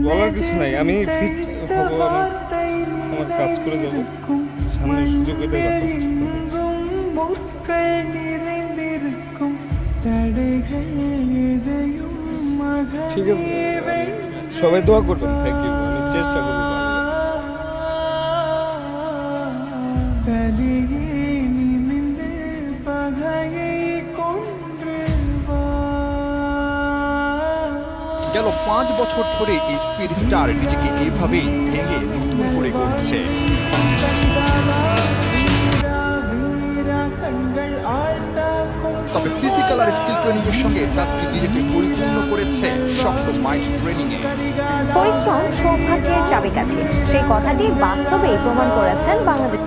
বলার কিছু নাই, আমি ফিট হব, আমার কাজ করে যাব, সামনে সুযোগ পেলে ঠিক আছে। সবাই দোয়া করবেন। থ্যাংক ইউ, আমি চেষ্টা করবো। গেল 5 বছর ধরে এই স্পিড স্টার নিজেকে এভাবেই ভেঙে নতুন করে গড়ছে। তবে ফিজিক্যাল আর স্কিল ট্রেনিং এর সঙ্গে তাসকিন নিজেকে পরিপূর্ণ করেছে শক্ত মাইন্ড ট্রেনিং এ। পরিশ্রম সৌভাগ্যের চাবিকাঠি, সেই কথাটি বাস্তবেই প্রমাণ করেছেন বাংলাদেশ।